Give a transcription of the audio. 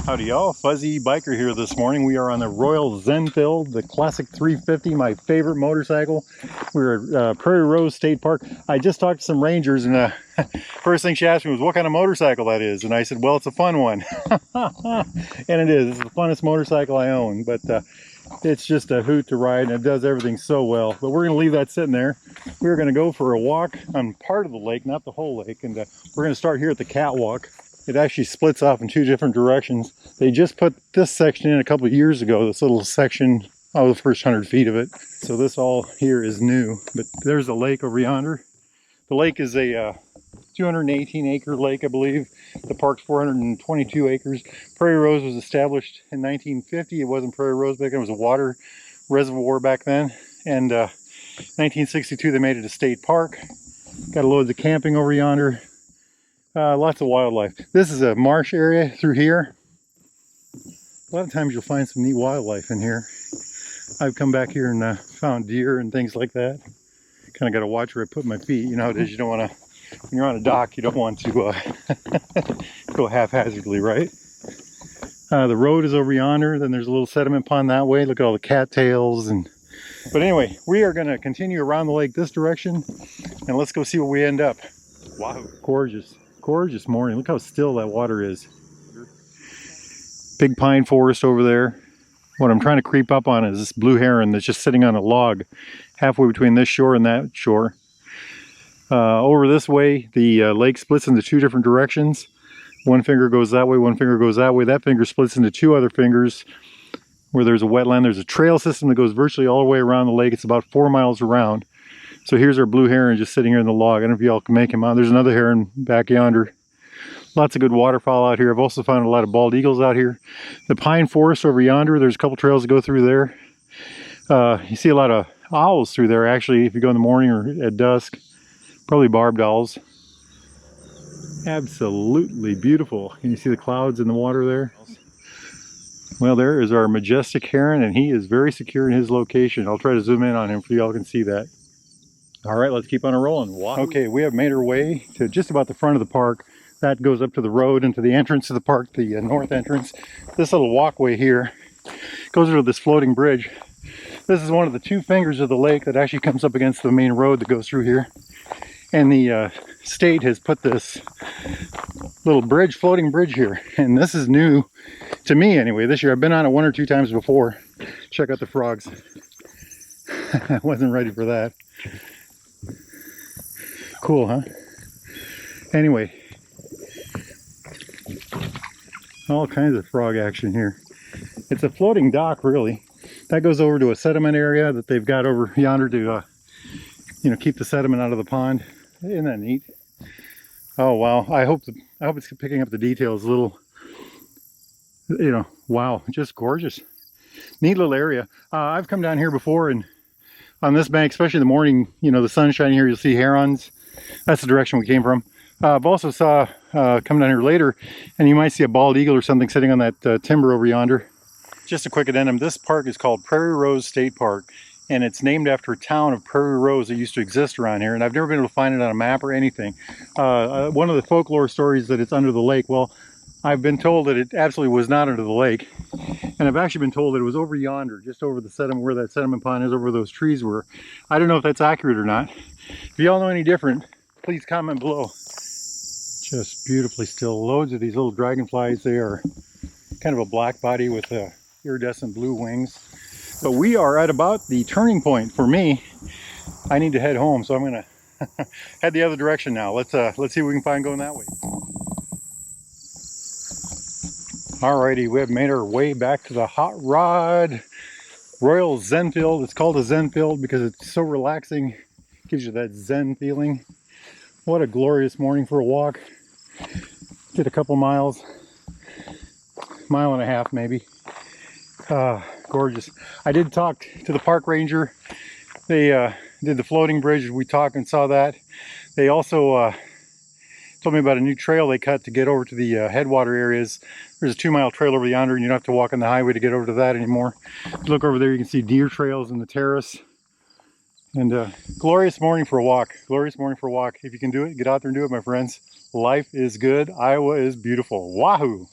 Howdy y'all, Fuzzy Biker here this morning. We are on the Royal Zenfield, the classic 350, my favorite motorcycle. We're at Prairie Rose State Park. I just talked to some rangers and first thing she asked me was what kind of motorcycle that is. And I said, well, it's a fun one. And it is, it's the funnest motorcycle I own, but it's just a hoot to ride and it does everything so well. But we're gonna leave that sitting there. We're gonna go for a walk on part of the lake, not the whole lake. And we're gonna start here at the catwalk. It actually splits off in two different directions. They just put this section in a couple of years ago, this little section, the first 100 feet of it. So this all here is new, but there's a lake over yonder. The lake is a 218 acre lake, I believe. The park's 422 acres. Prairie Rose was established in 1950. It wasn't Prairie Rose back then, it was a water reservoir back then. And 1962 they made it a state park. Got loads of camping over yonder. Lots of wildlife. This is a marsh area through here. A lot of times you'll find some neat wildlife in here. I've come back here and found deer and things like that. Kind of got to watch where I put my feet. You know how it is, you don't want to, when you're on a dock, you don't want to go haphazardly, right? The road is over yonder. Then there's a little sediment pond that way. Look at all the cattails. But anyway, we are going to continue around the lake this direction and let's go see what we end up. Wow, gorgeous. Gorgeous morning. Look how still that water is. Big pine forest over there. What I'm trying to creep up on is this blue heron that's just sitting on a log halfway between this shore and that shore. Over this way, the lake splits into two different directions. One finger goes that way, one finger goes that way. That finger splits into two other fingers where there's a wetland. There's a trail system that goes virtually all the way around the lake. It's about 4 miles around. So here's our blue heron just sitting here in the log. I don't know if y'all can make him out. There's another heron back yonder. Lots of good waterfowl out here. I've also found a lot of bald eagles out here. The pine forest over yonder, there's a couple trails that go through there. You see a lot of owls through there actually if you go in the morning or at dusk. Probably barbed owls. Absolutely beautiful. Can you see the clouds in the water there? Well, there is our majestic heron and he is very secure in his location. I'll try to zoom in on him so y'all can see that. All right, let's keep on rolling. Wow. Okay, we have made our way to just about the front of the park. That goes up to the road and to the entrance of the park, the north entrance. This little walkway here goes over this floating bridge. This is one of the two fingers of the lake that actually comes up against the main road that goes through here. And the state has put this little bridge, floating bridge here. And this is new to me anyway this year. I've been on it one or two times before. Check out the frogs. I wasn't ready for that. Cool, huh? Anyway, all kinds of frog action here. It's a floating dock, really. That goes over to a sediment area that they've got over yonder to, keep the sediment out of the pond. Isn't that neat? Oh wow! I hope it's picking up the details. A little, wow, just gorgeous. Neat little area. I've come down here before, and on this bank, especially in the morning, the sun shining here, you'll see herons. That's the direction we came from. I've also saw come down here later and you might see a bald eagle or something sitting on that timber over yonder. Just a quick addendum, this park is called Prairie Rose State Park and it's named after a town of Prairie Rose that used to exist around here, and I've never been able to find it on a map or anything. One of the folklore stories that it's under the lake, well, I've been told that it absolutely was not under the lake, and I've actually been told that it was over yonder, just over the sediment, where that sediment pond is, over where those trees were. I don't know if that's accurate or not. If y'all know any different, please comment below. Just beautifully still. Loads of these little dragonflies. They are kind of a black body with iridescent blue wings. But we are at about the turning point for me. I need to head home, so I'm gonna head the other direction now. Let's see what we can find going that way. Alrighty, we have made our way back to the Hot Rod Royal Zenfield. It's called a Zenfield because it's so relaxing. Gives you that zen feeling. What a glorious morning for a walk. Did a couple miles, mile and a half maybe. Gorgeous. I did talk to the park ranger. They did the floating bridge. We talked and saw that. They also told me about a new trail they cut to get over to the headwater areas. There's a 2-mile trail over yonder and you don't have to walk on the highway to get over to that anymore. If you look over there, you can see deer trails in the terrace. And glorious morning for a walk. Glorious morning for a walk. If you can do it, get out there and do it, my friends. Life is good. Iowa is beautiful. Wahoo!